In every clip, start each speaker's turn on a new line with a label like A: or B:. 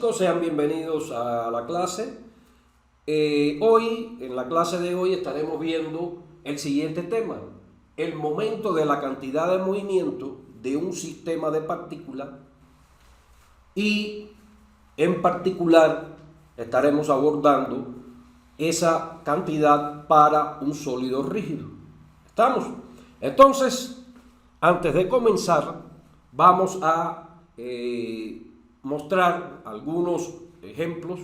A: chicos, sean bienvenidos a la clase. En la clase de hoy estaremos viendo el siguiente tema: el momento de la cantidad de movimiento de un sistema de partículas, y en particular estaremos abordando esa cantidad para un sólido rígido. ¿Estamos? Entonces, antes de comenzar, vamos a mostrar algunos ejemplos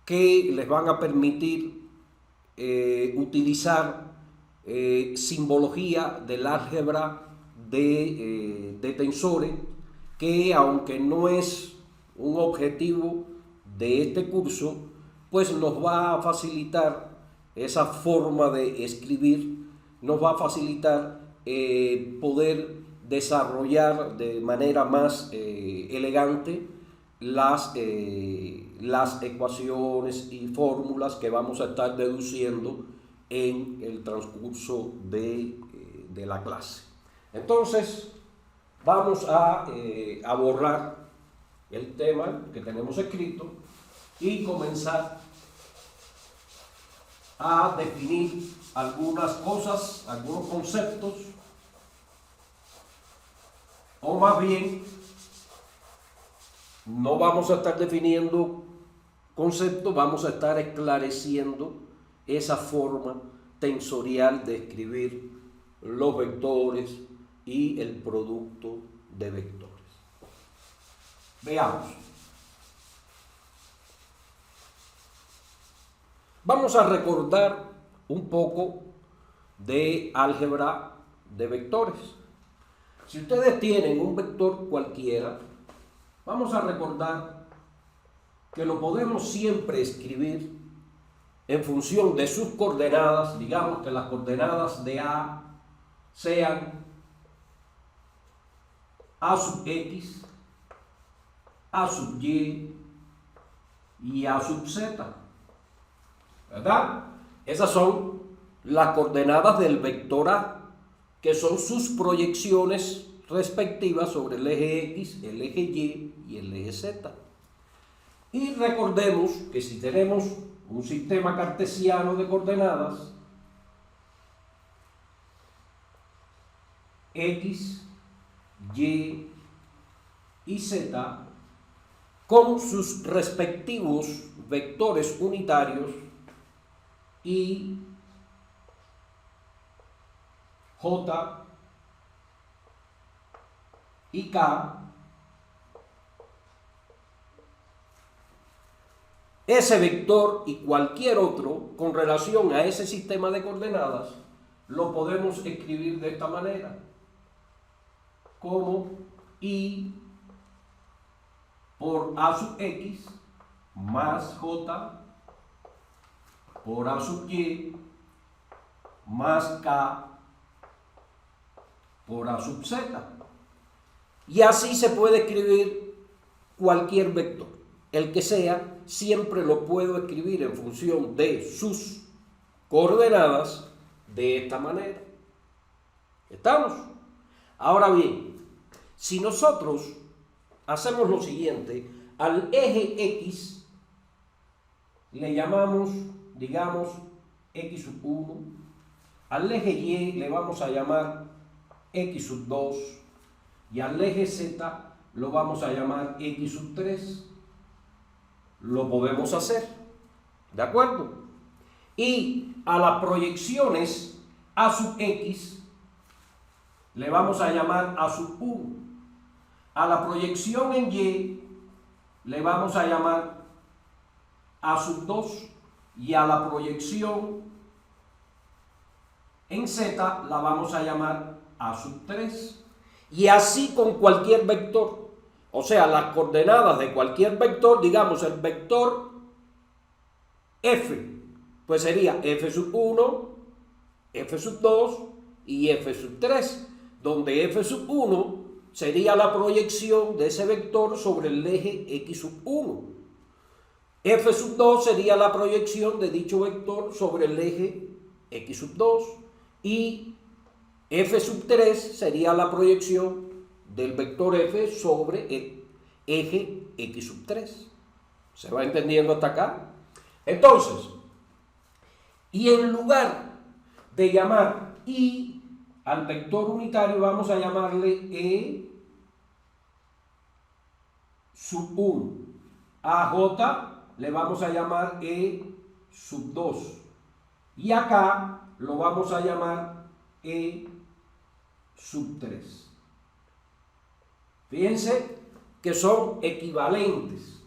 A: que les van a permitir utilizar simbología del álgebra de tensores, que aunque no es un objetivo de este curso, pues nos va a facilitar esa forma de escribir, nos va a facilitar poder desarrollar de manera más elegante las ecuaciones y fórmulas que vamos a estar deduciendo en el transcurso de la clase. Entonces, vamos a borrar el tema que tenemos escrito y comenzar a definir algunas cosas, algunos conceptos, o más bien, no vamos a estar definiendo conceptos, vamos a estar esclareciendo esa forma tensorial de escribir los vectores y el producto de vectores. Veamos. Vamos a recordar un poco de álgebra de vectores. Si ustedes tienen un vector cualquiera, vamos a recordar que lo podemos siempre escribir en función de sus coordenadas. Digamos que las coordenadas de A sean A sub X, A sub Y y A sub Z, ¿verdad? Esas son las coordenadas del vector A, que son sus proyecciones respectivas sobre el eje X, el eje Y y el eje Z. Y recordemos que si tenemos un sistema cartesiano de coordenadas, X, Y y Z, con sus respectivos vectores unitarios y J y K, ese vector y cualquier otro con relación a ese sistema de coordenadas lo podemos escribir de esta manera, como I por A sub X más J por A sub Y más K por A sub Z. Y así se puede escribir cualquier vector. El que sea, siempre lo puedo escribir en función de sus coordenadas de esta manera. ¿Estamos? Ahora bien, si nosotros hacemos lo siguiente, al eje X le llamamos, digamos, X sub 1, al eje Y le vamos a llamar X sub 2, y al eje Z lo vamos a llamar X sub 3. Lo podemos hacer, ¿de acuerdo? Y a las proyecciones A sub X le vamos a llamar A sub 1. A la proyección en Y le vamos a llamar A sub 2. Y a la proyección en Z la vamos a llamar A sub 3. Y así con cualquier vector. O sea, las coordenadas de cualquier vector, digamos el vector F, pues sería F sub 1, F sub 2 y F sub 3, donde F sub 1 sería la proyección de ese vector sobre el eje X sub 1. F sub 2 sería la proyección de dicho vector sobre el eje X sub 2. Y F sub 3 sería la proyección del vector F sobre el eje X sub 3. ¿Se va entendiendo hasta acá? Entonces, y en lugar de llamar I al vector unitario, vamos a llamarle E sub 1. A J le vamos a llamar E sub 2. Y acá lo vamos a llamar E sub 3. Fíjense que son equivalentes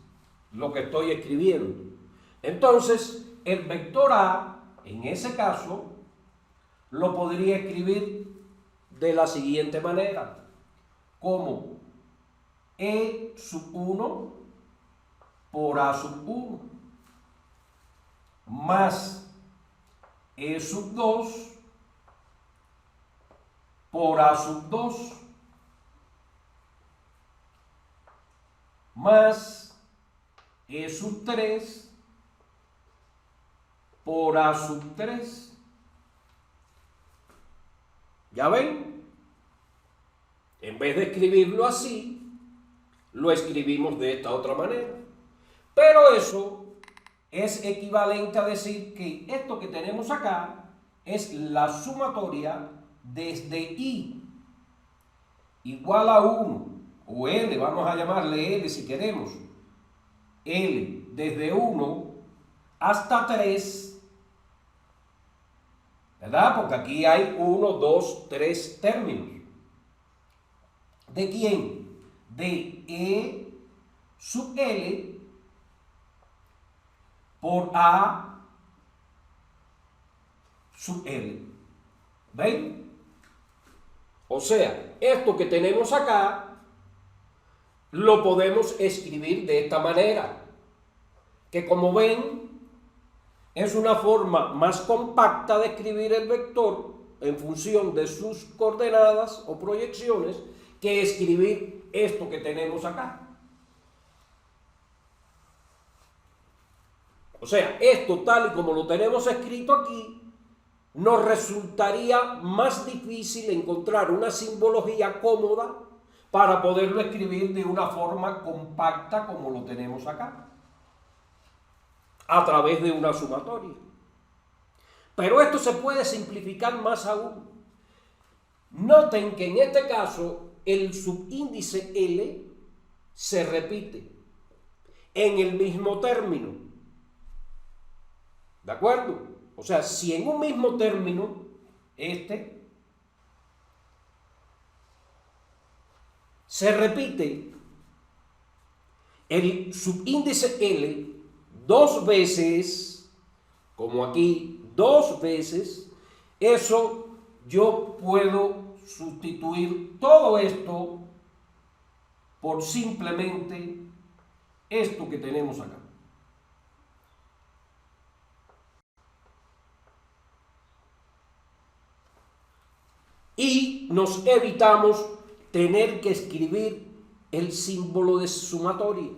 A: lo que estoy escribiendo. Entonces, el vector A, en ese caso, lo podría escribir de la siguiente manera, como E sub 1 por A sub 1 más E sub 2 por A sub 2 más E sub 3 por A sub 3. ¿Ya ven? En vez de escribirlo así, lo escribimos de esta otra manera. Pero eso es equivalente a decir que esto que tenemos acá es la sumatoria desde I igual a 1, o L, vamos a llamarle L si queremos, L desde 1 hasta 3, ¿verdad? Porque aquí hay 1, 2, 3 términos. ¿De quién? De E sub L por A sub L. ¿Ven? O sea, esto que tenemos acá lo podemos escribir de esta manera, que como ven es una forma más compacta de escribir el vector en función de sus coordenadas o proyecciones que escribir esto que tenemos acá. O sea, esto tal y como lo tenemos escrito aquí, nos resultaría más difícil encontrar una simbología cómoda para poderlo escribir de una forma compacta como lo tenemos acá, a través de una sumatoria. Pero esto se puede simplificar más aún. Noten que en este caso el subíndice L se repite en el mismo término. ¿De acuerdo? O sea, si en un mismo término, se repite el subíndice L dos veces, como aquí, dos veces, eso yo puedo sustituir todo esto por simplemente esto que tenemos acá. Y nos evitamos tener que escribir el símbolo de sumatoria.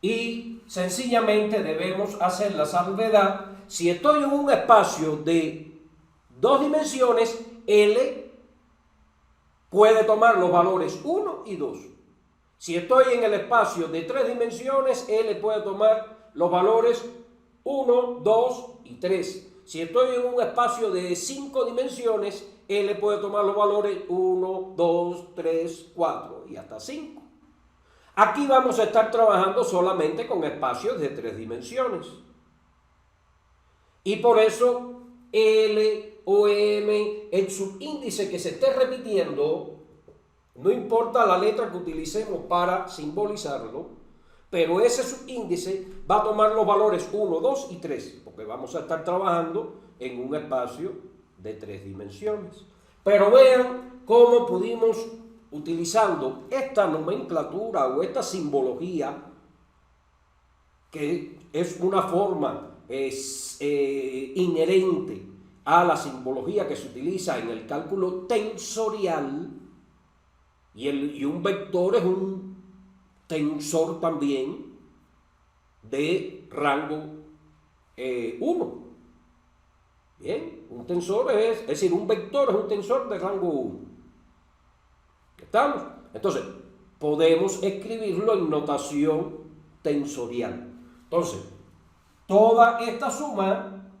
A: Y sencillamente debemos hacer la salvedad. Si estoy en un espacio de 2 dimensiones, L puede tomar los valores 1 y 2. Si estoy en el espacio de 3 dimensiones, L puede tomar los valores 1, 2 y 3. Si estoy en un espacio de 5 dimensiones, L puede tomar los valores 1, 2, 3, 4 y hasta 5. Aquí vamos a estar trabajando solamente con espacios de 3 dimensiones. Y por eso L o M, el subíndice que se esté repitiendo, no importa la letra que utilicemos para simbolizarlo, pero ese subíndice va a tomar los valores 1, 2 y 3, porque vamos a estar trabajando en un espacio de 3 dimensiones. Pero vean cómo pudimos, utilizando esta nomenclatura o esta simbología, que es una forma inherente a la simbología que se utiliza en el cálculo tensorial, y un vector es un tensor también de rango 1. Bien, un tensor es decir, un vector es un tensor de rango 1. ¿Estamos? Entonces, podemos escribirlo en notación tensorial. Entonces, toda esta suma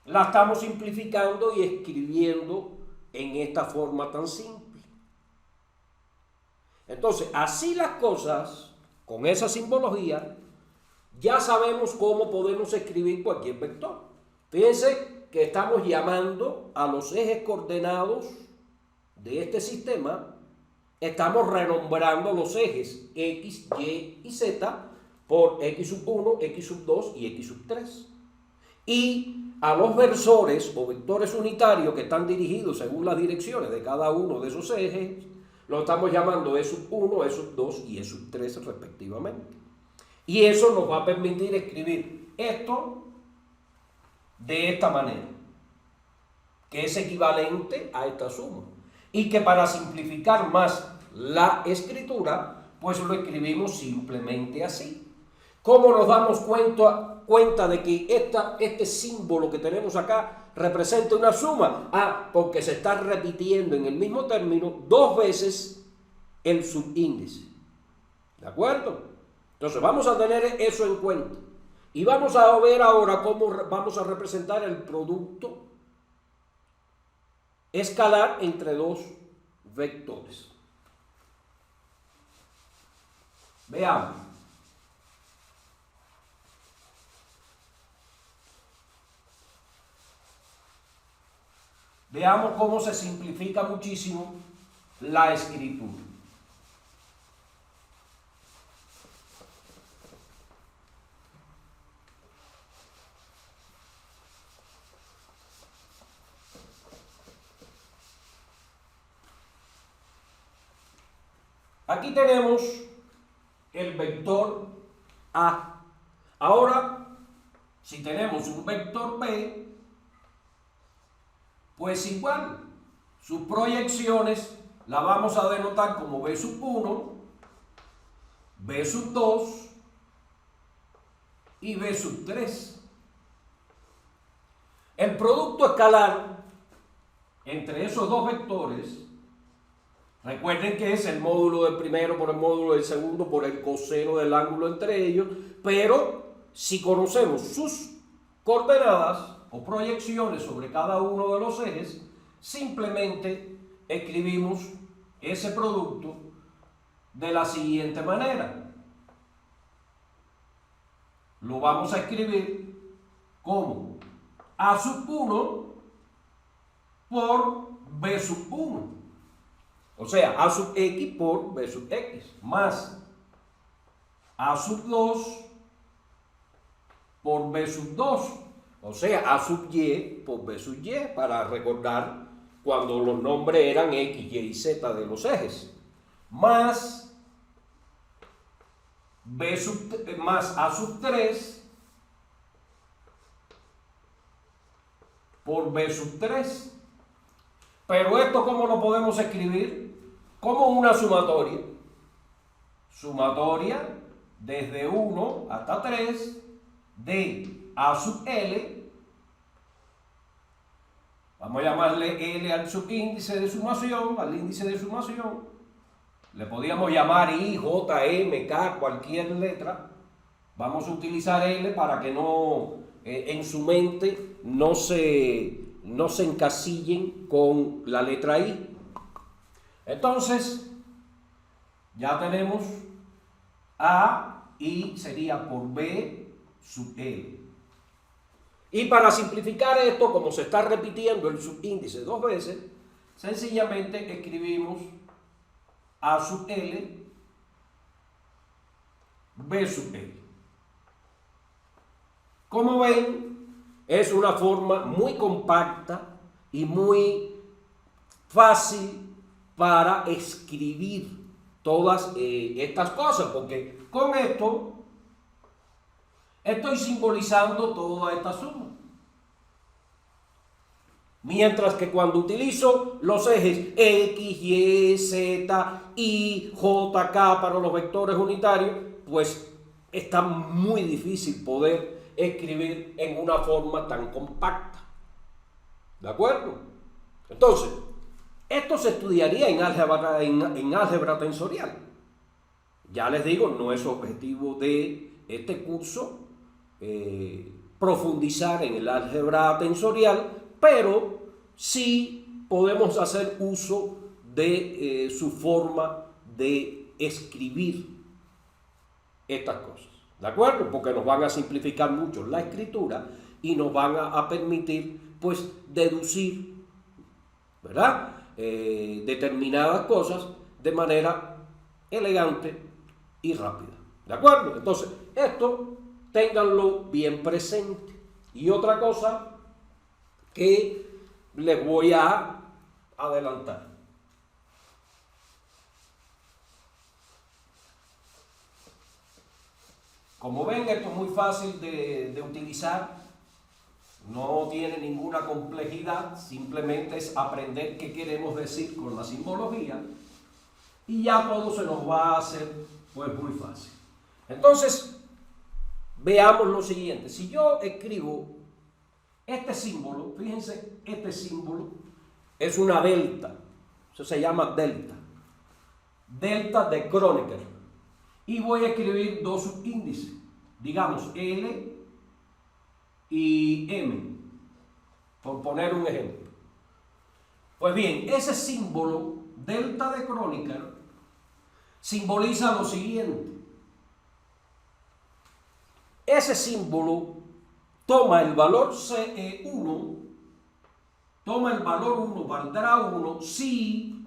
A: la estamos simplificando y escribiendo en esta forma tan simple. Entonces, así las cosas, con esa simbología, ya sabemos cómo podemos escribir cualquier vector. Fíjense que estamos llamando a los ejes coordenados de este sistema, estamos renombrando los ejes X, Y y Z por X sub 1, X sub 2 y X sub 3. Y a los versores o vectores unitarios que están dirigidos según las direcciones de cada uno de esos ejes, lo estamos llamando E sub 1, E sub 2 y E sub 3 respectivamente. Y eso nos va a permitir escribir esto de esta manera, que es equivalente a esta suma. Y que para simplificar más la escritura, pues lo escribimos simplemente así. ¿Cómo nos damos cuenta de que este símbolo que tenemos acá representa una suma? Porque se está repitiendo en el mismo término dos veces el subíndice. ¿De acuerdo? Entonces vamos a tener eso en cuenta. Y vamos a ver ahora cómo vamos a representar el producto escalar entre dos vectores. Veamos. Veamos cómo se simplifica muchísimo la escritura. Aquí tenemos el vector A. Ahora, si tenemos un vector B, pues igual, sus proyecciones las vamos a denotar como B sub 1, B sub 2 y B sub 3. El producto escalar entre esos dos vectores, recuerden que es el módulo del primero por el módulo del segundo por el coseno del ángulo entre ellos, pero si conocemos sus coordenadas o proyecciones sobre cada uno de los ejes, simplemente escribimos ese producto de la siguiente manera. Lo vamos a escribir como A sub 1 por B sub 1. O sea, A sub X por B sub X, más A sub 2 por B sub 2. O sea, A sub Y por B sub Y, para recordar cuando los nombres eran X, Y y Z de los ejes. Más A sub 3 por B sub 3. Pero esto, ¿cómo lo podemos escribir? Como una sumatoria. Sumatoria desde 1 hasta 3 de A sub L. Vamos a llamarle L al subíndice de sumación, al índice de sumación. Le podíamos llamar I, J, M, K, cualquier letra. Vamos a utilizar L para que no, en su mente no se encasillen con la letra I. Entonces, ya tenemos A, I sería por B sub L. Y para simplificar esto, como se está repitiendo el subíndice dos veces, sencillamente escribimos A sub L, B sub L. Como ven, es una forma muy compacta y muy fácil para escribir todas estas cosas, porque con esto estoy simbolizando toda esta suma. Mientras que cuando utilizo los ejes X, Y, Z, I, J, K para los vectores unitarios, pues está muy difícil poder escribir en una forma tan compacta. ¿De acuerdo? Entonces, Esto se estudiaría en álgebra tensorial. Ya les digo, no es objetivo de este curso profundizar en el álgebra tensorial, pero sí podemos hacer uso de su forma de escribir estas cosas, ¿de acuerdo? Porque nos van a simplificar mucho la escritura y nos van a permitir, pues, deducir, ¿verdad? Determinadas cosas de manera elegante y rápida, ¿de acuerdo? Entonces, esto ténganlo bien presente. Y otra cosa que les voy a adelantar. Como ven, esto es muy fácil de utilizar, no tiene ninguna complejidad, simplemente es aprender qué queremos decir con la simbología y ya todo se nos va a hacer pues muy fácil. Entonces, veamos lo siguiente. Si yo escribo este símbolo, fíjense, este símbolo es una delta, eso se llama delta, delta de Kronecker, y voy a escribir dos subíndices, digamos L y M, por poner un ejemplo. Pues bien, ese símbolo delta de Kronecker simboliza lo siguiente. Ese símbolo toma el valor 1, toma el valor 1, valdrá 1 si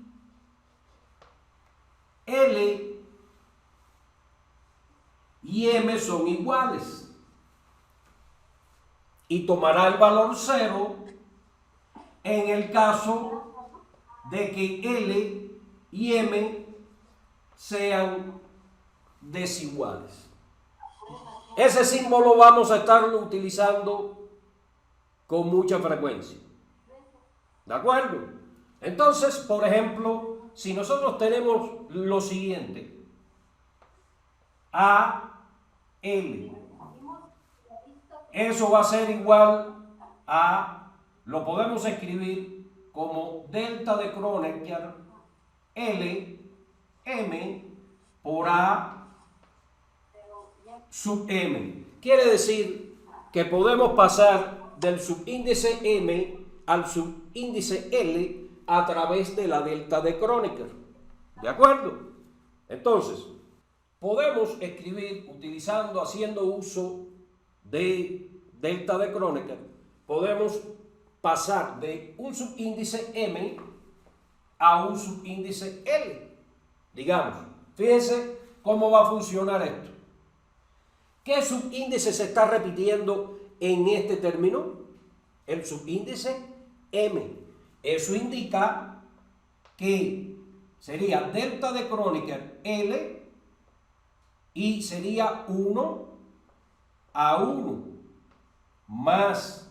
A: L y M son iguales, y tomará el valor 0 en el caso de que L y M sean desiguales. Ese símbolo vamos a estarlo utilizando con mucha frecuencia, ¿de acuerdo? Entonces, por ejemplo, si nosotros tenemos lo siguiente, A, L, eso va a ser igual a, lo podemos escribir como delta de Kronecker L, M por A sub M. Quiere decir que podemos pasar del subíndice M al subíndice L a través de la delta de Kronecker, ¿de acuerdo? Entonces, podemos escribir haciendo uso de delta de Kronecker, podemos pasar de un subíndice M a un subíndice L, digamos. Fíjense cómo va a funcionar esto. ¿Qué subíndice se está repitiendo en este término? El subíndice M. Eso indica que sería delta de Kronecker L y sería 1 a 1 más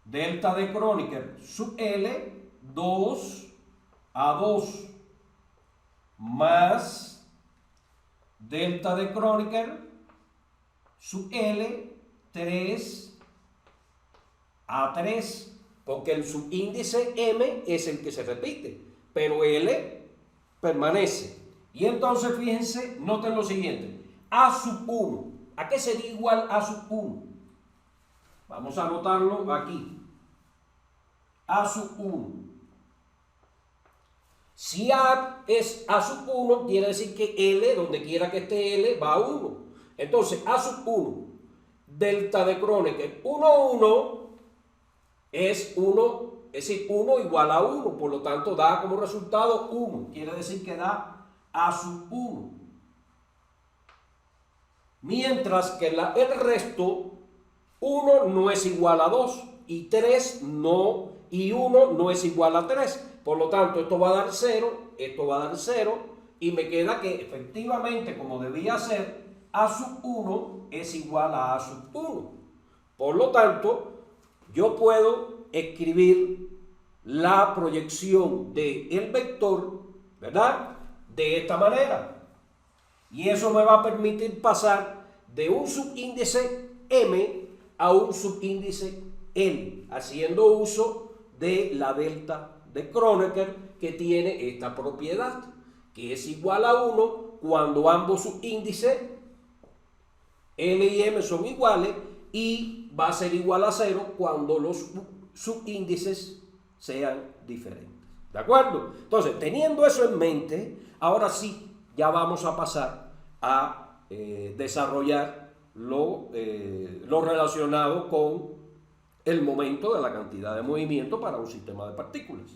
A: delta de Kronecker sub L 2 a 2 más delta de Kronecker sub L 3 a 3, porque el subíndice M es el que se repite, pero L permanece. Y entonces fíjense, noten lo siguiente, A sub 1, ¿a qué sería igual A sub 1? Vamos a anotarlo aquí, A sub 1. Si A es A sub 1, quiere decir que L, donde quiera que esté L, va a 1. Entonces, A sub 1, delta de Kronecker 1, 1, es 1, es decir, 1 igual a 1, por lo tanto da como resultado 1, quiere decir que da A sub 1. Mientras que el resto, 1 no es igual a 2, y 3 no, y 1 no es igual a 3. Por lo tanto, esto va a dar 0, esto va a dar 0, y me queda que efectivamente, como debía ser, A sub 1 es igual a A sub 1. Por lo tanto, yo puedo escribir la proyección del vector, ¿verdad?, de esta manera. Y eso me va a permitir pasar de un subíndice M a un subíndice L, haciendo uso de la delta de Kronecker que tiene esta propiedad, que es igual a 1 cuando ambos subíndices L y M son iguales, y va a ser igual a 0 cuando los subíndices sean diferentes. ¿De acuerdo? Entonces, teniendo eso en mente, ahora sí, ya vamos a pasar a desarrollar lo relacionado con el momento de la cantidad de movimiento para un sistema de partículas.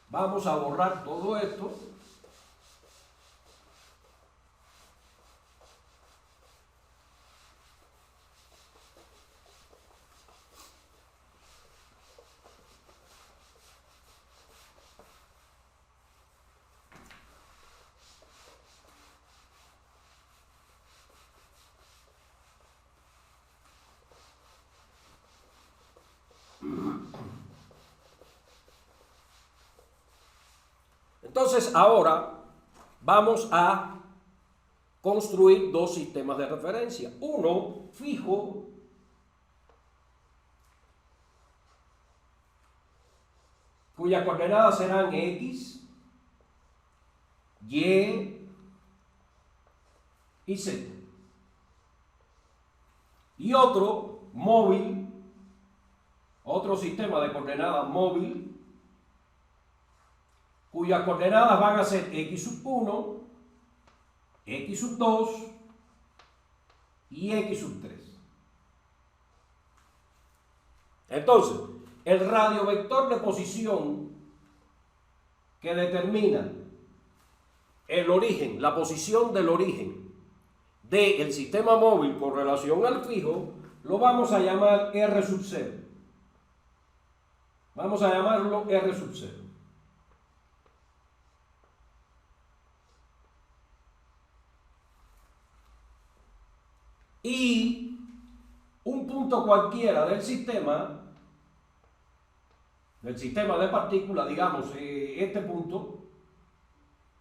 A: Vamos a borrar todo esto. Entonces ahora vamos a construir dos sistemas de referencia. Uno fijo, cuyas coordenadas serán X, Y y Z. Y otro móvil, otro sistema de coordenadas móvil, cuyas coordenadas van a ser X sub 1, X sub 2 y X sub 3. Entonces, el radiovector de posición que determina el origen, la posición del origen del sistema móvil con relación al fijo, lo vamos a llamar R sub 0. Vamos a llamarlo R sub 0. Y un punto cualquiera del sistema de partículas, digamos, este punto,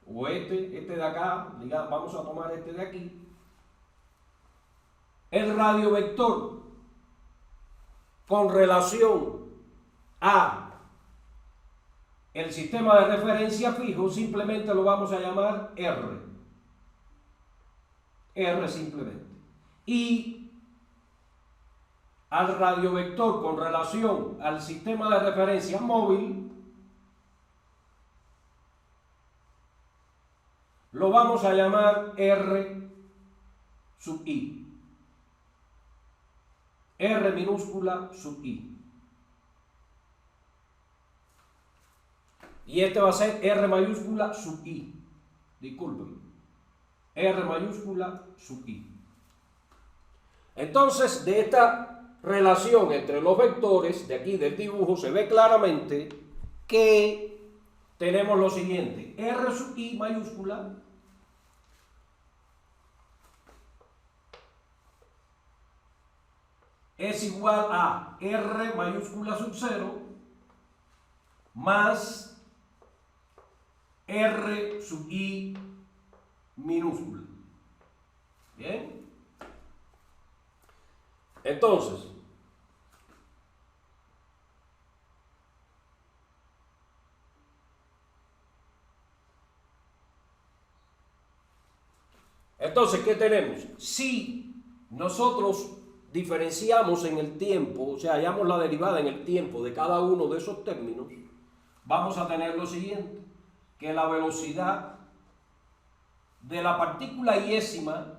A: o este de acá, digamos, vamos a tomar este de aquí, el radiovector con relación a el sistema de referencia fijo, simplemente lo vamos a llamar R. R simplemente. Y al radiovector con relación al sistema de referencia móvil lo vamos a llamar R sub I. R minúscula sub I. Y este va a ser R mayúscula sub I. Disculpen. R mayúscula sub I. Entonces, de esta relación entre los vectores, de aquí del dibujo, se ve claramente que tenemos lo siguiente. R sub I mayúscula es igual a R mayúscula sub 0 más R sub I minúscula. ¿Bien? Entonces, ¿qué tenemos? Si nosotros diferenciamos en el tiempo, o sea, hallamos la derivada en el tiempo de cada uno de esos términos, vamos a tener lo siguiente, que la velocidad de la partícula iésima,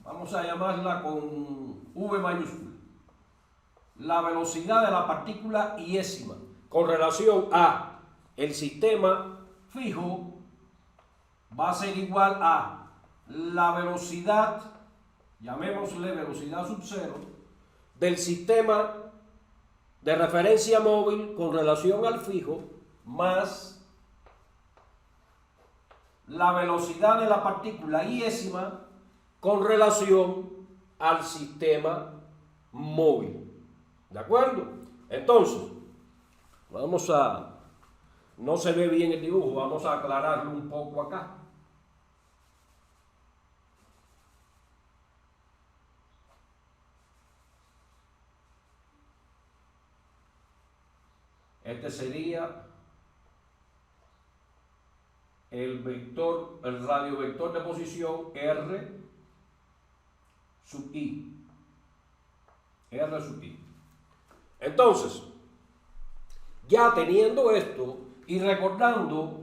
A: vamos a llamarla con V mayúscula, la velocidad de la partícula iésima con relación a el sistema fijo va a ser igual a la velocidad, llamémosle velocidad sub 0, del sistema de referencia móvil con relación al fijo más la velocidad de la partícula iésima con relación al sistema móvil. ¿De acuerdo? Entonces, no se ve bien el dibujo, vamos a aclararlo un poco acá. Este sería el vector, el radiovector de posición R sub I. R sub I. Entonces, ya teniendo esto y recordando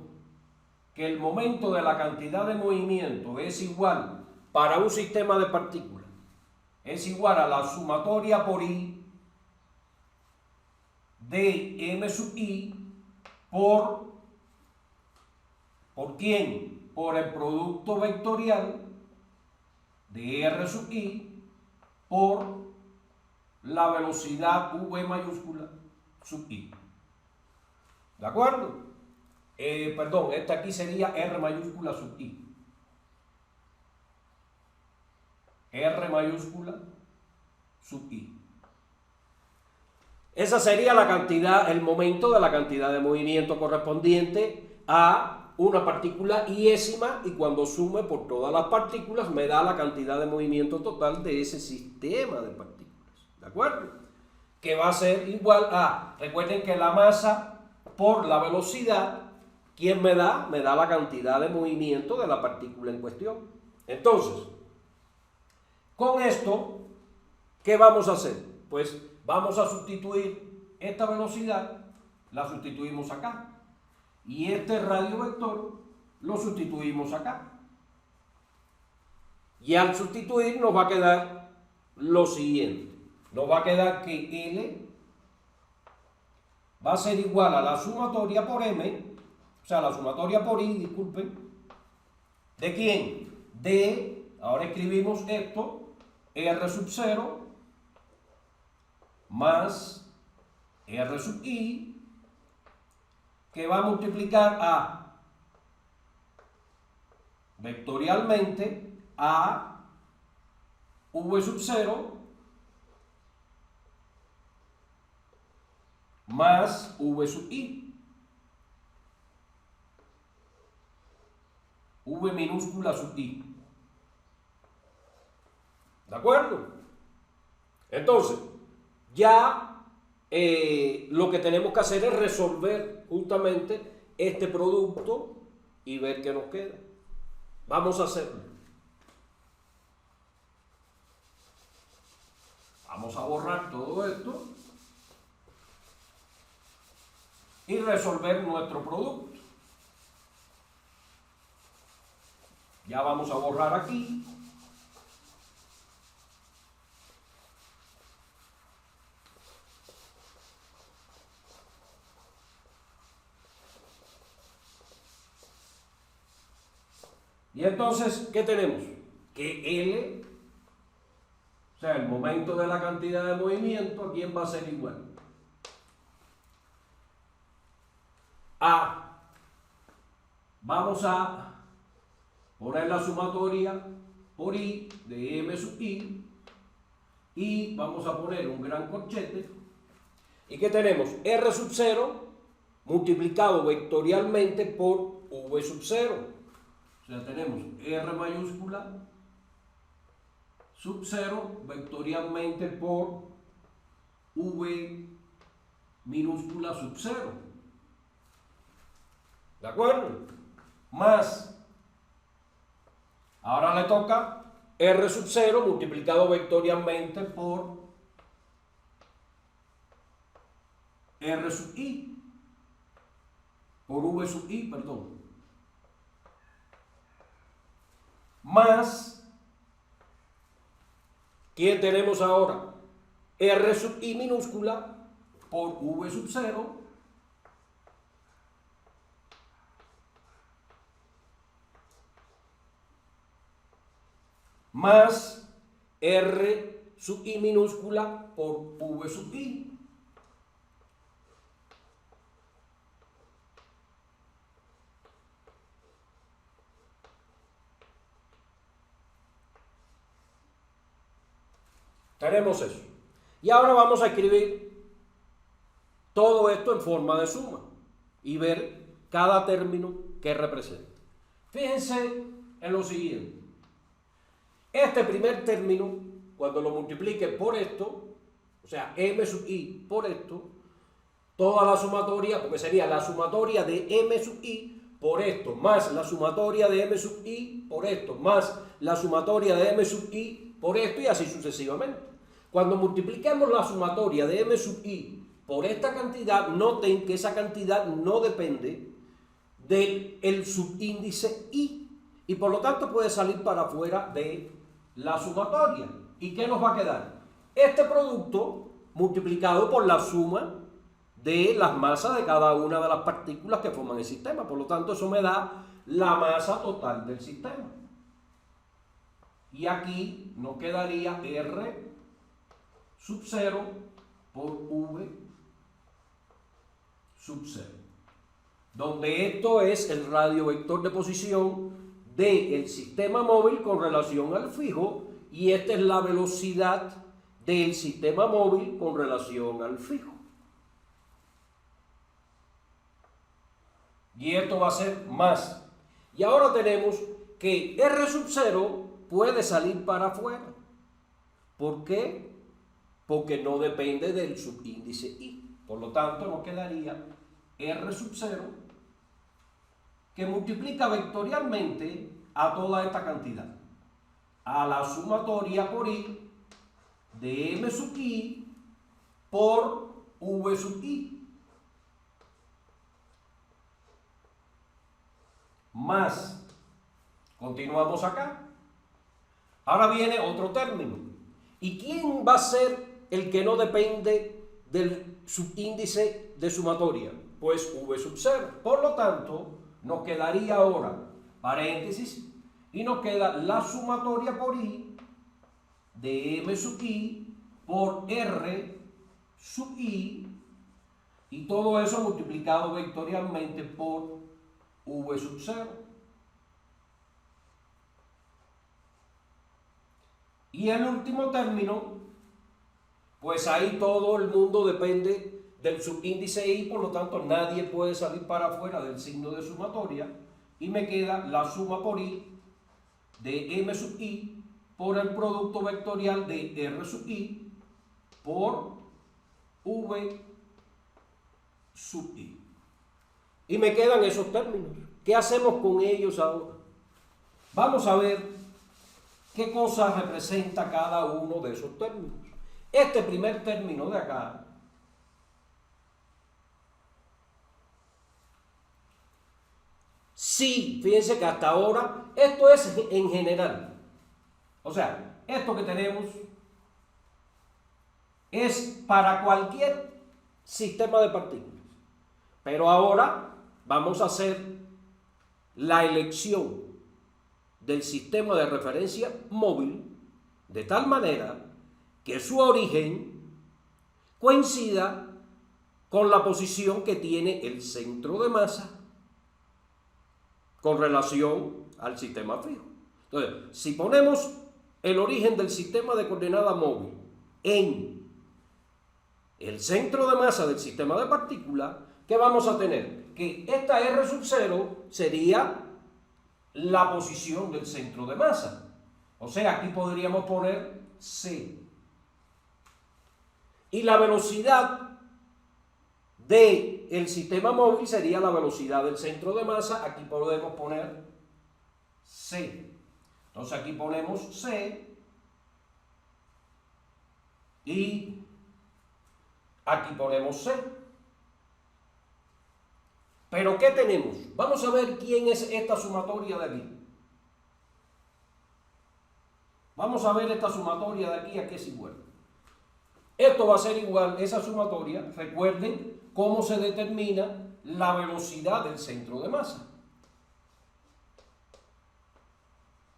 A: que el momento de la cantidad de movimiento es igual para un sistema de partículas, es igual a la sumatoria por I de M sub I ¿por quién? Por el producto vectorial de R sub I por la velocidad V mayúscula sub I. ¿De acuerdo? Perdón, esta aquí sería R mayúscula sub I. R mayúscula sub I. Esa sería la cantidad, el momento de la cantidad de movimiento correspondiente a una partícula iésima, y cuando sume por todas las partículas me da la cantidad de movimiento total de ese sistema de partículas. ¿De acuerdo? Que va a ser igual a, recuerden que la masa por la velocidad, ¿quién me da? Me da la cantidad de movimiento de la partícula en cuestión. Entonces, con esto, ¿qué vamos a hacer? Pues vamos a sustituir esta velocidad, la sustituimos acá. Y este radiovector lo sustituimos acá. Y al sustituir nos va a quedar lo siguiente. Nos va a quedar que L va a ser igual a la sumatoria por M, o sea, la sumatoria por I, disculpen. ¿De quién? De, ahora escribimos esto, R sub 0 más R sub I, que va a multiplicar a vectorialmente a V sub 0 más V sub I. V minúscula sub I. ¿De acuerdo? Entonces, ya lo que tenemos que hacer es resolver justamente este producto y ver qué nos queda. Vamos a hacerlo. Vamos a borrar todo esto y resolver nuestro producto. Ya vamos a borrar aquí. Y entonces, ¿qué tenemos? Que L, o sea, el momento de la cantidad de movimiento, ¿a quién va a ser igual? A. Vamos a poner la sumatoria por I de M sub I y vamos a poner un gran corchete. ¿Y qué tenemos? R sub 0 multiplicado vectorialmente por V sub 0. O sea, tenemos R mayúscula sub 0 vectorialmente por V minúscula sub 0. ¿De acuerdo? Más, ahora le toca R sub 0 multiplicado vectorialmente por R sub I, por V sub I, perdón. Más, ¿quién tenemos ahora? R sub I minúscula por V sub 0 más R sub I minúscula por V sub I. Tenemos eso. Y ahora vamos a escribir todo esto en forma de suma y ver cada término que representa. Fíjense en lo siguiente. Este primer término, cuando lo multiplique por esto, o sea, M sub I por esto, toda la sumatoria, porque sería la sumatoria de m sub i por esto, más la sumatoria de m sub i por esto, más la sumatoria de m sub i por esto, y así sucesivamente. Cuando multipliquemos la sumatoria de m sub i por esta cantidad, noten que esa cantidad no depende del subíndice i, y por lo tanto puede salir para afuera de la sumatoria. ¿Y qué nos va a quedar? Este producto multiplicado por la suma de las masas de cada una de las partículas que forman el sistema. Por lo tanto, eso me da la masa total del sistema. Y aquí nos quedaría R sub 0 por V sub 0. Donde esto es el radiovector de posición del sistema móvil con relación al fijo, y esta es la velocidad del sistema móvil con relación al fijo. Y esto va a ser más. Y ahora tenemos que R sub 0 puede salir para afuera. ¿Por qué? Porque no depende del subíndice i. Por lo tanto, nos quedaría R sub 0 que multiplica vectorialmente a toda esta cantidad, a la sumatoria por i de m sub i por v sub i, más, continuamos acá. Ahora viene otro término. ¿Y quién va a ser el que no depende del subíndice de sumatoria? Pues v sub 0. Por lo tanto, nos quedaría ahora paréntesis y nos queda la sumatoria por i de m sub i por r sub i, y todo eso multiplicado vectorialmente por v sub 0. Y el último término, pues ahí todo el mundo depende del subíndice i, por lo tanto nadie puede salir para afuera del signo de sumatoria, y me queda la suma por i de m sub i por el producto vectorial de r sub i por v sub i. Y me quedan esos términos. ¿Qué hacemos con ellos ahora? Vamos a ver qué cosa representa cada uno de esos términos. Este primer término de acá sí, fíjense que hasta ahora esto es en general. O sea, esto que tenemos es para cualquier sistema de partículas. Pero ahora vamos a hacer la elección del sistema de referencia móvil de tal manera que su origen coincida con la posición que tiene el centro de masa con relación al sistema fijo. Entonces, si ponemos el origen del sistema de coordenada móvil en el centro de masa del sistema de partículas, ¿qué vamos a tener? Que esta R sub 0 sería la posición del centro de masa. O sea, aquí podríamos poner C. Y la velocidad del sistema móvil sería la velocidad del centro de masa. Aquí podemos poner C. Entonces aquí ponemos C. Y aquí ponemos C. Pero ¿qué tenemos? Vamos a ver quién es esta sumatoria de aquí. Vamos a ver esta sumatoria de aquí a qué es igual. Esto va a ser igual, esa sumatoria, recuerden cómo se determina la velocidad del centro de masa.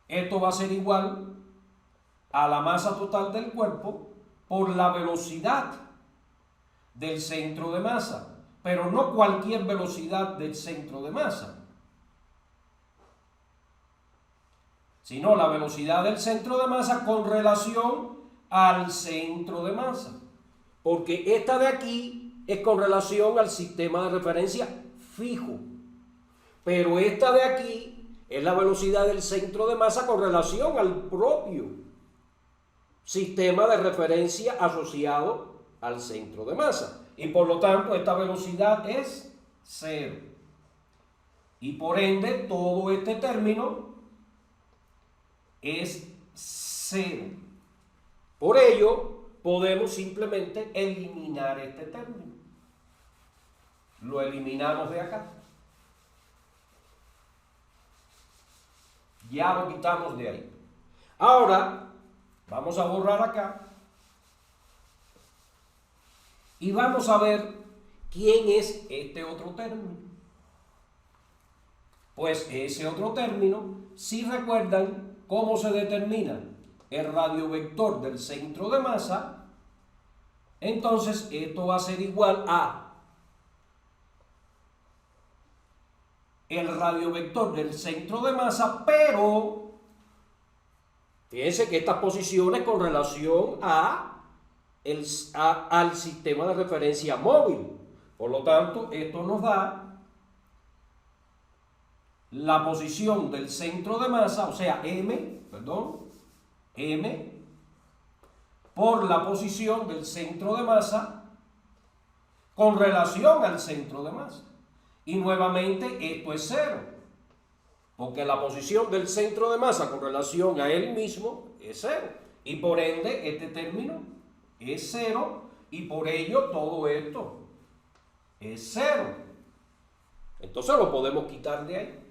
A: Esto va a ser igual a la masa total del cuerpo por la velocidad del centro de masa, pero no cualquier velocidad del centro de masa, sino la velocidad del centro de masa con relación al centro de masa, porque esta de aquí es con relación al sistema de referencia fijo, pero esta de aquí es la velocidad del centro de masa con relación al propio sistema de referencia asociado al centro de masa. Y por lo tanto, esta velocidad es 0. Y por ende, todo este término es 0. Por ello, podemos simplemente eliminar este término. Lo eliminamos de acá. Ya lo quitamos de ahí. Ahora, vamos a borrar acá. Y vamos a ver quién es este otro término. Pues ese otro término, si recuerdan cómo se determina el radiovector del centro de masa, entonces esto va a ser igual a el radiovector del centro de masa, pero fíjense que estas posiciones con relación al sistema de referencia móvil. Por lo tanto, esto nos da la posición del centro de masa, o sea, M por la posición del centro de masa con relación al centro de masa. Y nuevamente esto es 0, porque la posición del centro de masa con relación a él mismo es 0. Y por ende este término es 0 y por ello todo esto es 0. Entonces lo podemos quitar de ahí.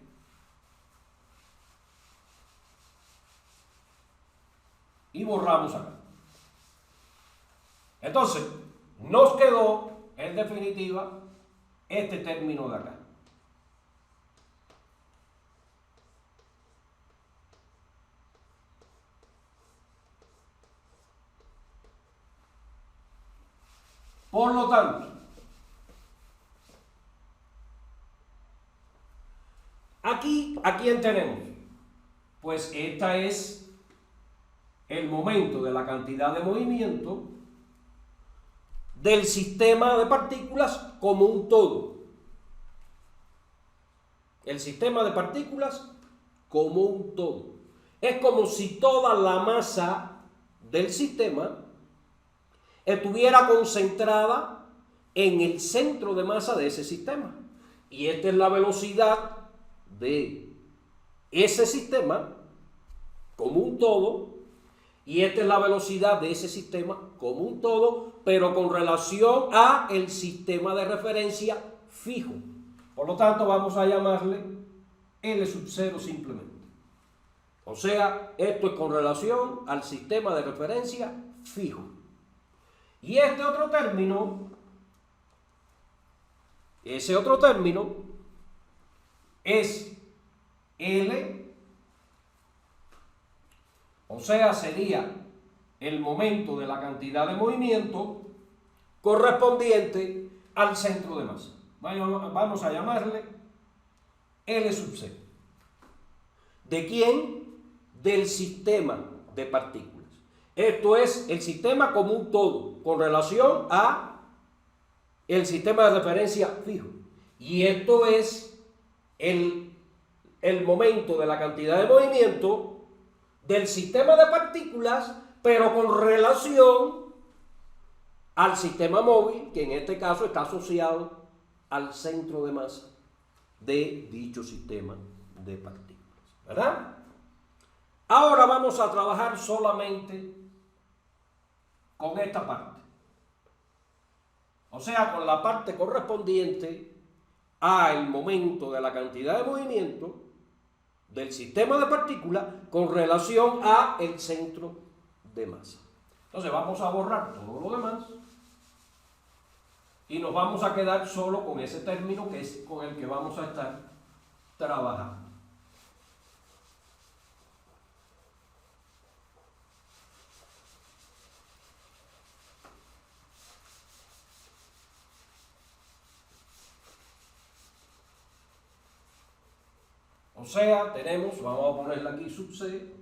A: Y borramos acá. Entonces, nos quedó en definitiva este término de acá. Por lo tanto, aquí, ¿a quién tenemos? Pues esta es el momento de la cantidad de movimiento del sistema de partículas como un todo. El sistema de partículas como un todo. Es como si toda la masa del sistema estuviera concentrada en el centro de masa de ese sistema. Y esta es la velocidad de ese sistema como un todo. Y esta es la velocidad de ese sistema como un todo, pero con relación a el sistema de referencia fijo. Por lo tanto, vamos a llamarle L0 simplemente. O sea, esto es con relación al sistema de referencia fijo. Y este otro término, ese otro término es L, o sea, sería el momento de la cantidad de movimiento correspondiente al centro de masa. Vamos a llamarle L0. ¿De quién? Del sistema de partículas. Esto es el sistema como un todo, con relación a el sistema de referencia fijo. Y esto es el momento de la cantidad de movimiento del sistema de partículas, pero con relación al sistema móvil, que en este caso está asociado al centro de masa de dicho sistema de partículas, ¿verdad? Ahora vamos a trabajar solamente con esta parte, o sea, con la parte correspondiente al momento de la cantidad de movimiento del sistema de partículas con relación a el centro de masa. Entonces vamos a borrar todo lo demás y nos vamos a quedar solo con ese término que es con el que vamos a estar trabajando. O sea, tenemos, vamos a ponerle aquí sub C,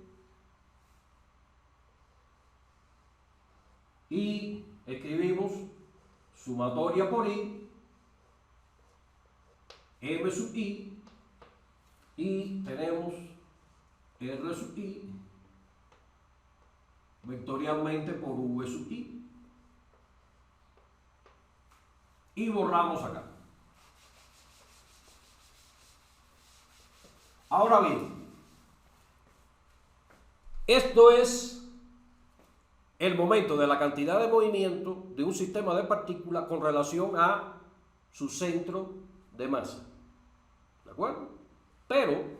A: y escribimos sumatoria por I, M sub I, y tenemos R sub I vectorialmente por V sub I. y borramos acá. Ahora bien, esto es el momento de la cantidad de movimiento de un sistema de partículas con relación a su centro de masa. ¿De acuerdo? Pero,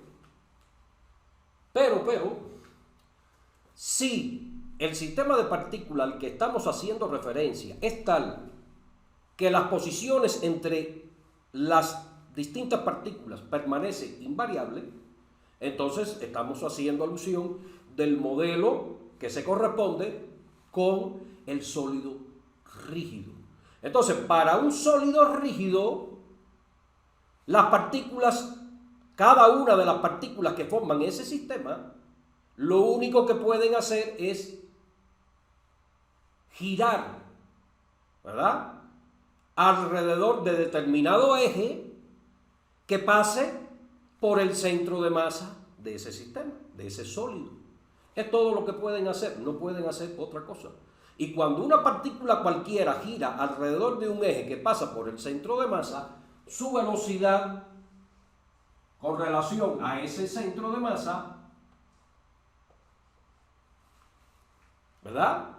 A: si el sistema de partículas al que estamos haciendo referencia es tal que las posiciones entre las distintas partículas permanecen invariables, entonces estamos haciendo alusión del modelo que se corresponde con el sólido rígido. Entonces, para un sólido rígido, las partículas, cada una de las partículas que forman ese sistema, lo único que pueden hacer es girar, ¿verdad?, alrededor de determinado eje que pase por el centro de masa de ese sistema, de ese sólido. Es todo lo que pueden hacer, no pueden hacer otra cosa. Y cuando una partícula cualquiera gira alrededor de un eje que pasa por el centro de masa, su velocidad con relación a ese centro de masa, ¿verdad?,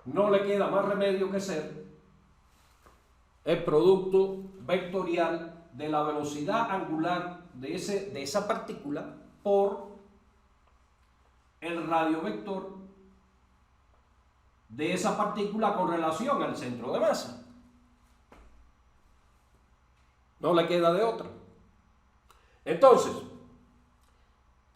A: no le queda más remedio que ser el producto vectorial de la velocidad angular de esa partícula por el radio vector de esa partícula con relación al centro de masa. No le queda de otra. Entonces,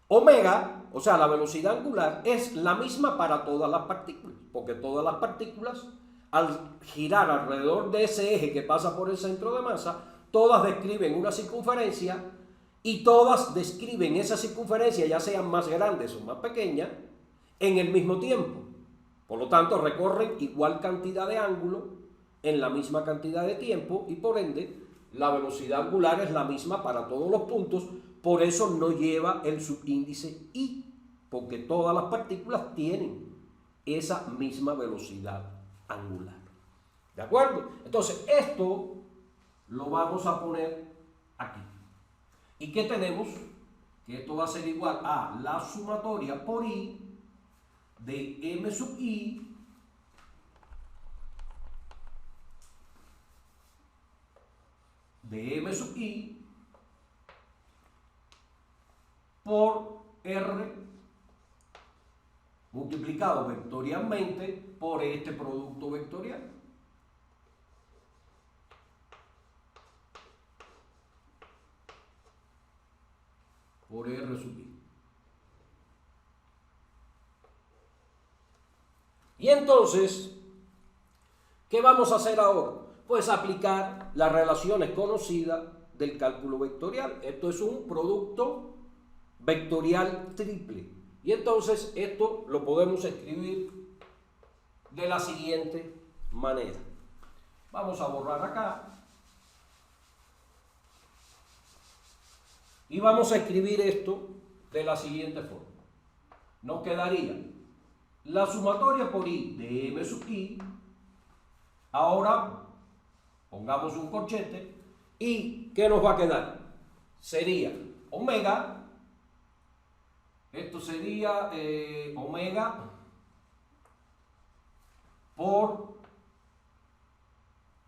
A: omega, o sea, la velocidad angular, es la misma para todas las partículas, porque todas las partículas, al girar alrededor de ese eje que pasa por el centro de masa, todas describen una circunferencia y todas describen esa circunferencia, ya sean más grandes o más pequeñas, en el mismo tiempo. Por lo tanto, recorren igual cantidad de ángulo en la misma cantidad de tiempo y por ende la velocidad angular es la misma para todos los puntos. Por eso no lleva el subíndice I, porque todas las partículas tienen esa misma velocidad angular. ¿De acuerdo? Entonces, esto lo vamos a poner aquí. ¿Y qué tenemos? Que esto va a ser igual a la sumatoria por I de M sub I de M sub I por R multiplicado vectorialmente por este producto vectorial. Por R sub I. Y entonces, ¿qué vamos a hacer ahora? Pues aplicar las relaciones conocidas del cálculo vectorial. Esto es un producto vectorial triple. Y entonces esto lo podemos escribir de la siguiente manera. Vamos a borrar acá. Y vamos a escribir esto de la siguiente forma. Nos quedaría la sumatoria por I de M sub I. Ahora pongamos un corchete. ¿Y qué nos va a quedar? Sería omega. Esto sería omega por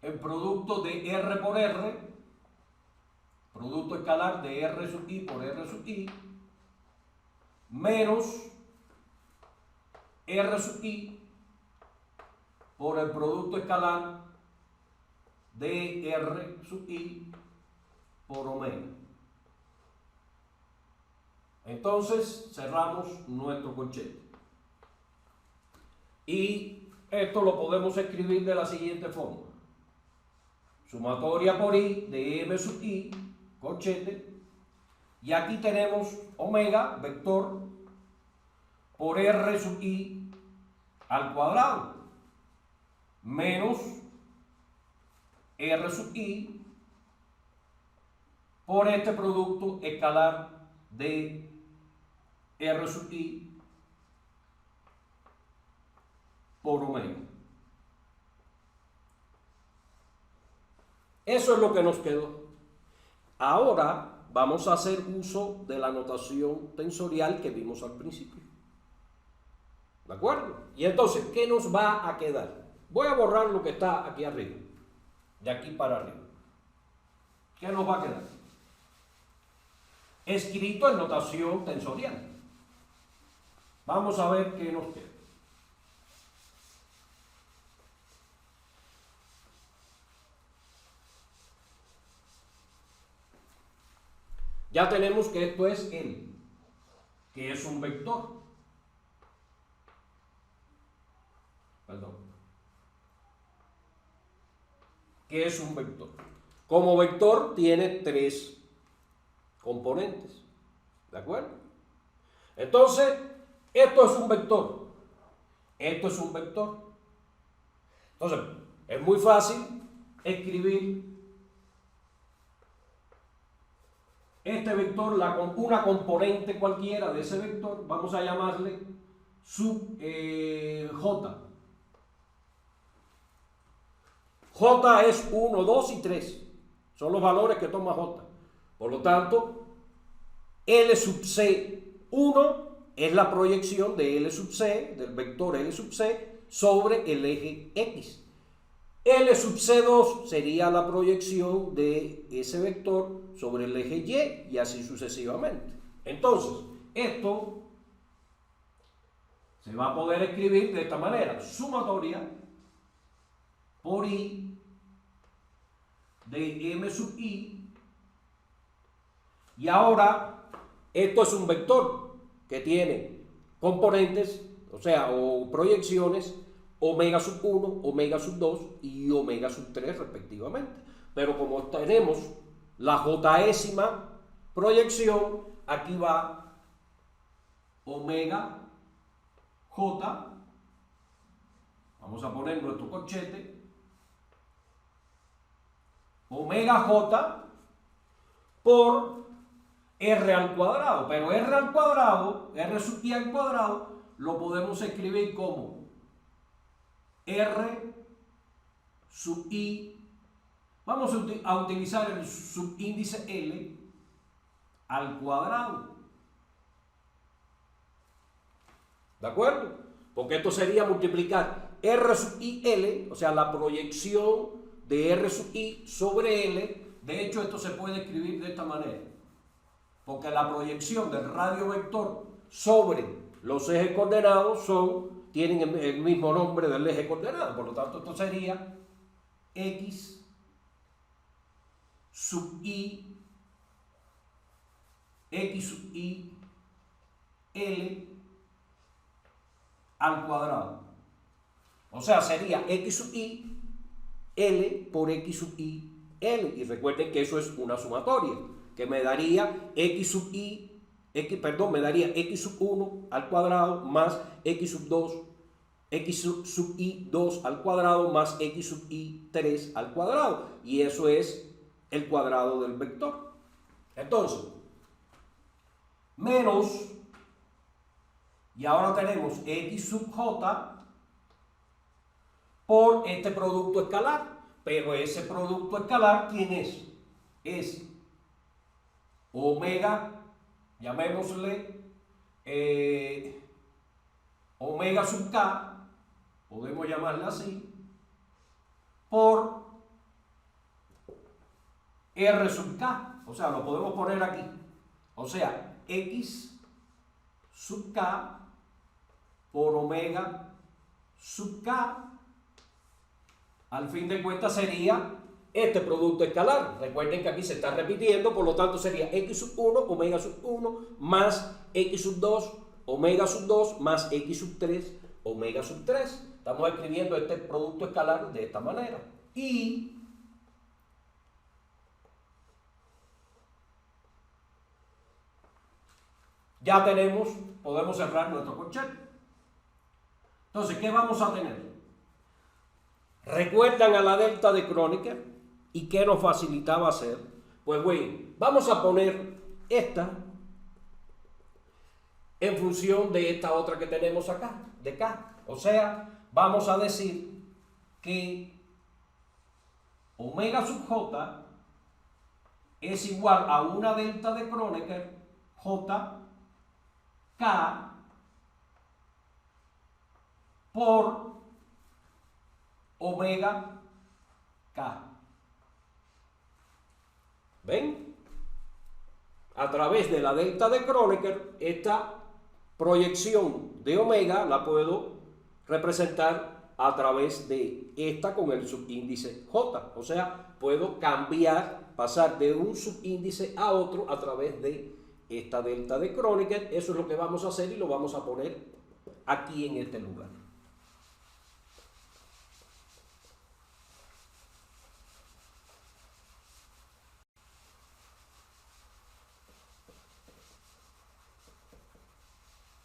A: el producto de R por R, producto escalar de R sub I por R sub I, menos R sub I por el producto escalar de R sub I por omega. Entonces cerramos nuestro corchete. Y esto lo podemos escribir de la siguiente forma. Sumatoria por I de M sub I, corchete. Y aquí tenemos omega, vector, por R sub I al cuadrado, menos R sub I por este producto escalar de R sub I por omega. Eso es lo que nos quedó. Ahora vamos a hacer uso de la notación tensorial que vimos al principio. ¿De acuerdo? Y entonces, ¿qué nos va a quedar? Voy a borrar lo que está aquí arriba, de aquí para arriba. ¿Qué nos va a quedar? Escrito en notación tensorial. Vamos a ver qué nos queda. Ya tenemos que esto es L, que es un vector. Perdón. Que es un vector. Como vector tiene 3 componentes. ¿De acuerdo? Entonces, esto es un vector. Esto es un vector. Entonces, es muy fácil escribir este vector, una componente cualquiera de ese vector, vamos a llamarle sub J. J es 1, 2 y 3. Son los valores que toma J. Por lo tanto, L sub C1 es la proyección de L sub C, del vector L sub C, sobre el eje X. L sub C2 sería la proyección de ese vector sobre el eje Y y así sucesivamente. Entonces, esto se va a poder escribir de esta manera: sumatoria por I de M sub I. Y ahora, esto es un vector que tiene componentes, o proyecciones, omega sub 1, omega sub 2 y omega sub 3 respectivamente. Pero como tenemos la jésima proyección, aquí va omega J, vamos a poner nuestro corchete, omega J por R al cuadrado, pero R al cuadrado, R sub I al cuadrado, lo podemos escribir como R sub I, vamos a utilizar el subíndice L al cuadrado. ¿De acuerdo? Porque esto sería multiplicar R sub I L, o sea, la proyección de R sub I sobre L. De hecho, esto se puede escribir de esta manera, porque la proyección del radio vector sobre los ejes coordenados tienen el mismo nombre del eje coordenado. Por lo tanto, esto sería X sub I, X sub I, L al cuadrado. O sea, sería X sub I, L por X sub I, L. Y recuerden que eso es una sumatoria, que me daría X sub I, me daría X sub 1 al cuadrado más X sub 2, X sub I 2 al cuadrado más X sub I 3 al cuadrado. Y eso es el cuadrado del vector. Entonces, menos, y ahora tenemos X sub J por este producto escalar. Pero ese producto escalar, ¿quién es? Es omega, llamémosle omega sub K, podemos llamarle así, por R sub K. O sea, lo podemos poner aquí. O sea, X sub K por omega sub K. Al fin de cuentas sería este producto escalar. Recuerden que aquí se está repitiendo, por lo tanto sería X sub 1, omega sub 1, más X sub 2, omega sub 2, más X sub 3, omega sub 3. Estamos escribiendo este producto escalar de esta manera. Y ya podemos cerrar nuestro corchete. Entonces, ¿qué vamos a tener? ¿Recuerdan a la delta de Kronecker? ¿Y qué nos facilitaba hacer? Pues bueno, vamos a poner esta en función de esta otra que tenemos acá, de K. O sea, vamos a decir que omega sub j es igual a una delta de Kronecker j k por omega k. ¿Ven? A través de la delta de Kronecker, esta proyección de omega la puedo representar a través de esta con el subíndice j. O sea, puedo cambiar, pasar de un subíndice a otro a través de esta delta de Kronecker. Eso es lo que vamos a hacer y lo vamos a poner aquí en este lugar.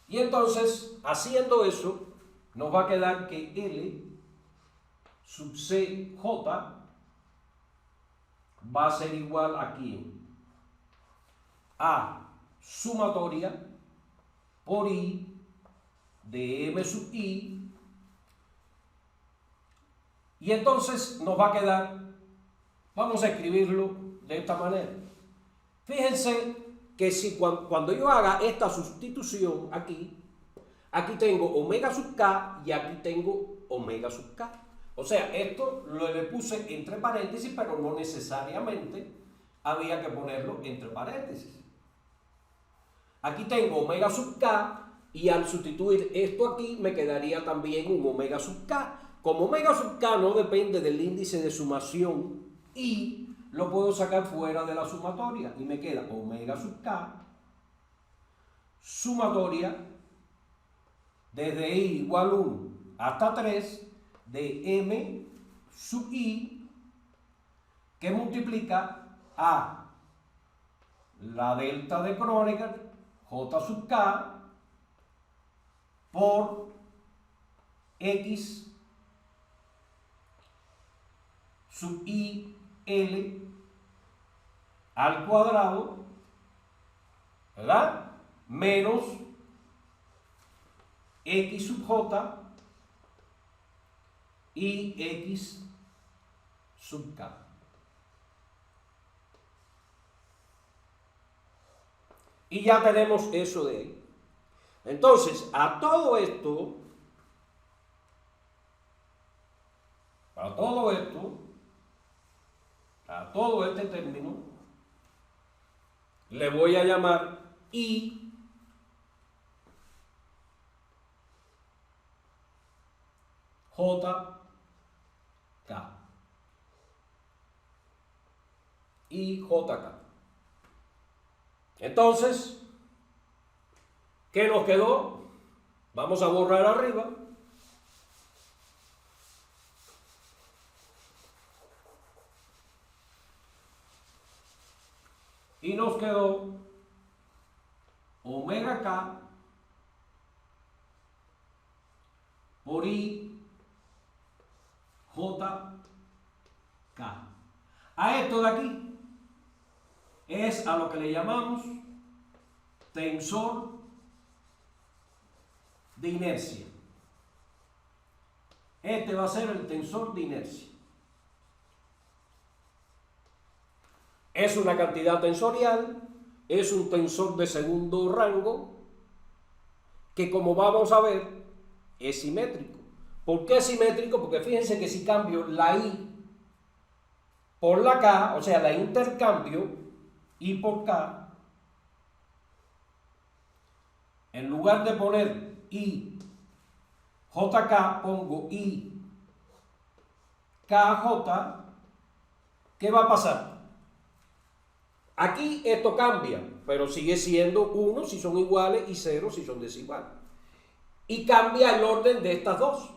A: Y entonces, haciendo eso, nos va a quedar que L sub CJ va a ser igual aquí a sumatoria por I de M sub I. Y entonces nos va a quedar, vamos a escribirlo de esta manera. Fíjense que si cuando yo haga esta sustitución aquí tengo omega sub k y aquí tengo omega sub k. O sea, esto le puse entre paréntesis, pero no necesariamente había que ponerlo entre paréntesis. Aquí tengo omega sub k y al sustituir esto aquí me quedaría también un omega sub k. Como omega sub k no depende del índice de sumación y lo puedo sacar fuera de la sumatoria y me queda omega sub k sumatoria desde I igual 1 hasta 3 de M sub I que multiplica a la delta de Kronecker J sub k por X sub I L al cuadrado, ¿verdad? Menos X sub J y X sub K. Y ya tenemos eso de ahí. Entonces, a todo esto, a todo este término, le voy a llamar I J K. I J K. Entonces, ¿qué nos quedó? Vamos a borrar arriba. Y nos quedó omega K por I J K. A esto de aquí es a lo que le llamamos tensor de inercia. Este va a ser el tensor de inercia. Es una cantidad tensorial, es un tensor de segundo rango, que como vamos a ver, es simétrico. ¿Por qué es simétrico? Porque fíjense que si cambio la I por la K, o sea, la intercambio I por K, en lugar de poner I JK, pongo I KJ, ¿qué va a pasar? Aquí esto cambia, pero sigue siendo 1 si son iguales y 0 si son desiguales. Y cambia el orden de estas dos.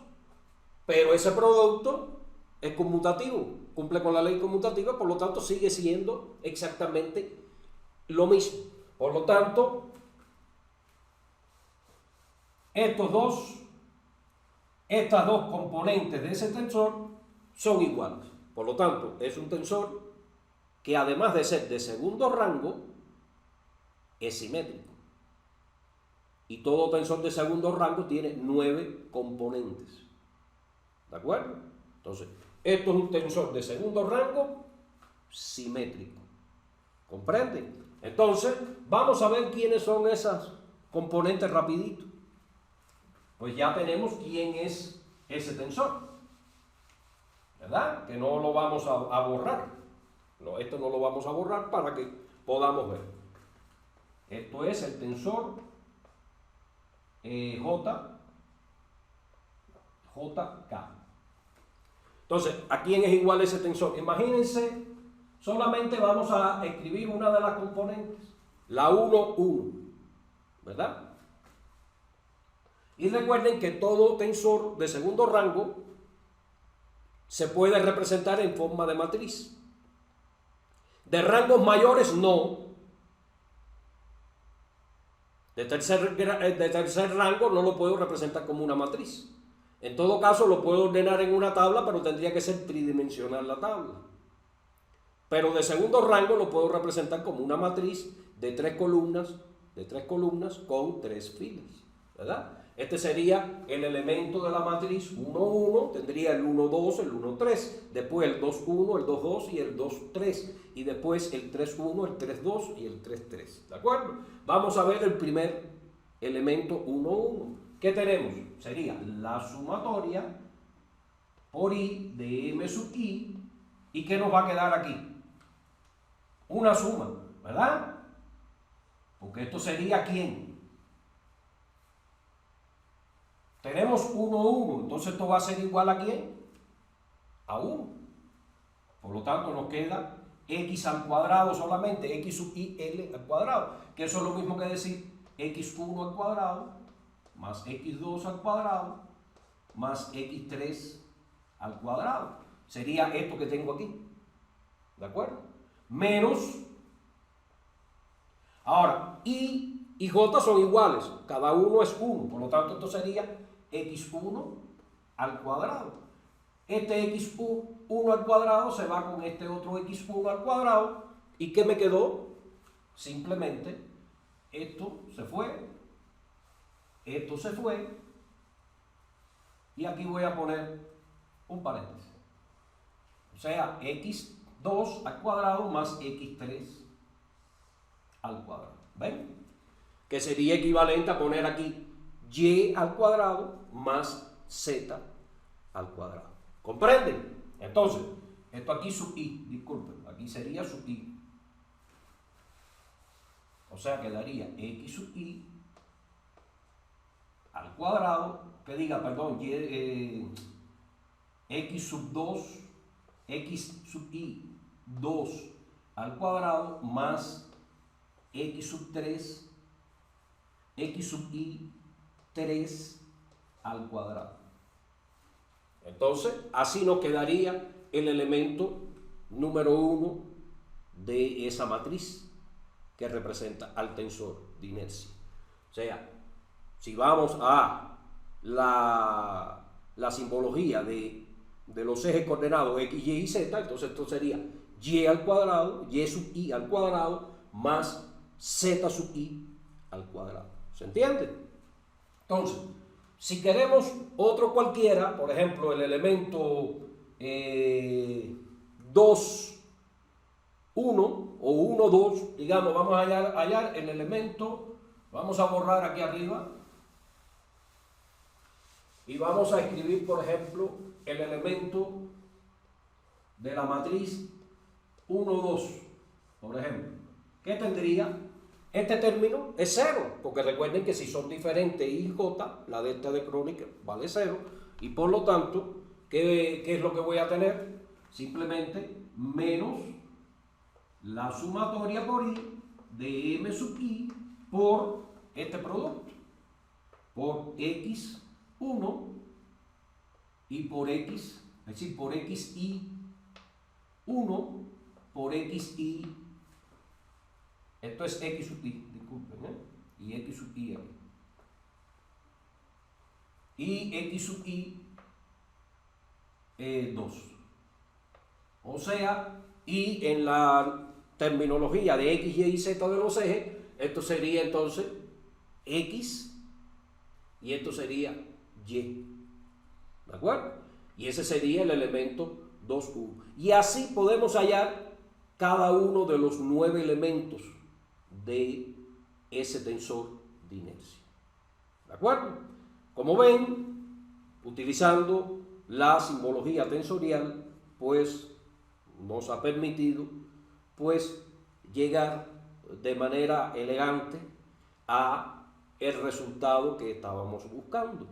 A: Pero ese producto es conmutativo, cumple con la ley conmutativa, por lo tanto sigue siendo exactamente lo mismo. Por lo tanto, estas dos componentes de ese tensor son iguales. Por lo tanto, es un tensor que además de ser de segundo rango, es simétrico. Y todo tensor de segundo rango tiene 9 componentes. ¿De acuerdo? Entonces, Esto es un tensor de segundo rango simétrico. ¿Comprenden? Entonces, vamos a ver quiénes son esas componentes rapidito. Pues ya tenemos quién es ese tensor, ¿verdad? Que no lo vamos a borrar. No, esto no lo vamos a borrar para que podamos ver. Esto es el tensor JK. Entonces, ¿a quién es igual ese tensor? Imagínense, solamente vamos a escribir una de las componentes, la 1, 1, ¿verdad? Y recuerden que todo tensor de segundo rango se puede representar en forma de matriz. De rangos mayores no. De tercer rango no lo puedo representar como una matriz. En todo caso lo puedo ordenar en una tabla, pero tendría que ser tridimensional la tabla. Pero de segundo rango lo puedo representar como una matriz de tres columnas con tres filas, ¿verdad? Este sería el elemento de la matriz 1, 1, tendría el 1, 2, el 1, 3, después el 2, 1, el 2, 2 y el 2, 3, y después el 3, 1, el 3, 2 y el 3, 3, ¿de acuerdo? Vamos a ver el primer elemento 1, 1. ¿Qué tenemos? Sería la sumatoria por i de m sub i, ¿y qué nos va a quedar aquí? Una suma, ¿verdad? Porque esto sería ¿quién? Tenemos 1, 1, entonces esto va a ser igual ¿a quién? A 1. Por lo tanto nos queda x al cuadrado solamente, x sub i l al cuadrado, que eso es lo mismo que decir x1 al cuadrado más x2 al cuadrado más x3 al cuadrado. Sería esto que tengo aquí, ¿de acuerdo? Menos, ahora, i y j son iguales, cada uno es 1, por lo tanto esto sería x1 al cuadrado. Este x1 al cuadrado se va con este otro x1 al cuadrado, ¿y qué me quedó? Simplemente esto se fue, esto se fue, y aquí voy a poner un paréntesis. O sea, x2 al cuadrado más x3 al cuadrado. ¿Ven? Que sería equivalente a poner aquí y al cuadrado más z al cuadrado. ¿Comprenden? Entonces, esto aquí sub i, disculpen, aquí sería sub i. O sea, quedaría x sub i al cuadrado, que diga, perdón, x sub 2, x sub i 2 al cuadrado más x sub 3, x sub i 3 al cuadrado. Entonces, así nos quedaría el elemento número 1 de esa matriz que representa al tensor de inercia. O sea, si vamos a la simbología de los ejes coordenados x, y y z, entonces esto sería y al cuadrado, y sub i al cuadrado, más z sub i al cuadrado. ¿Se entiende? Entonces, si queremos otro cualquiera, por ejemplo, el elemento 2, 1 o 1, 2, digamos, vamos a hallar el elemento, vamos a borrar aquí arriba, y vamos a escribir, por ejemplo, el elemento de la matriz 1, 2, por ejemplo. ¿Qué tendría? Este término es 0, porque recuerden que si son diferentes I y J, la delta de Kronecker vale 0, y por lo tanto, ¿qué es lo que voy a tener? Simplemente menos la sumatoria por I de M sub I por este producto, por X1 y por X, es decir, por XI1 por XI. Esto es X sub I, disculpen, y X sub I aquí. Y X sub I 2. O sea, y en la terminología de X, Y y Z de los ejes, esto sería entonces X y esto sería Y. ¿De acuerdo? Y ese sería el elemento 2U. Y así podemos hallar cada uno de los 9 elementos de ese tensor de inercia. ¿De acuerdo? Como ven, utilizando la simbología tensorial, pues nos ha permitido pues llegar de manera elegante a el resultado que estábamos buscando.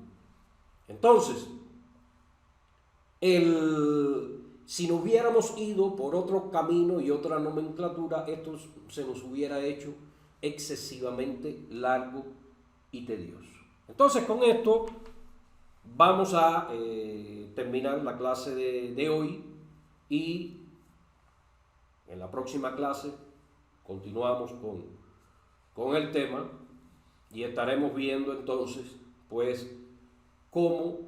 A: Entonces, si nos hubiéramos ido por otro camino y otra nomenclatura, esto se nos hubiera hecho excesivamente largo y tedioso. Entonces, con esto vamos a terminar la clase de hoy, y en la próxima clase continuamos con el tema y estaremos viendo entonces pues cómo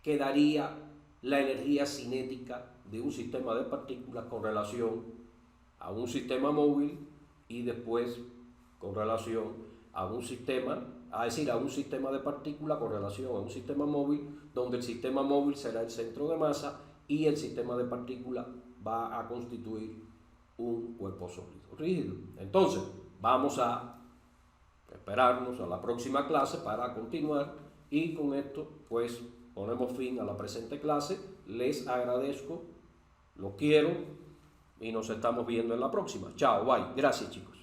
A: quedaría la energía cinética de un sistema de partículas con relación a un sistema móvil, y después con relación a un sistema, a un sistema de partículas con relación a un sistema móvil, donde el sistema móvil será el centro de masa y el sistema de partículas va a constituir un cuerpo sólido rígido. Entonces, vamos a esperarnos a la próxima clase para continuar, y con esto pues ponemos fin a la presente clase. Les agradezco, los quiero y nos estamos viendo en la próxima. Chao, bye. Gracias, chicos.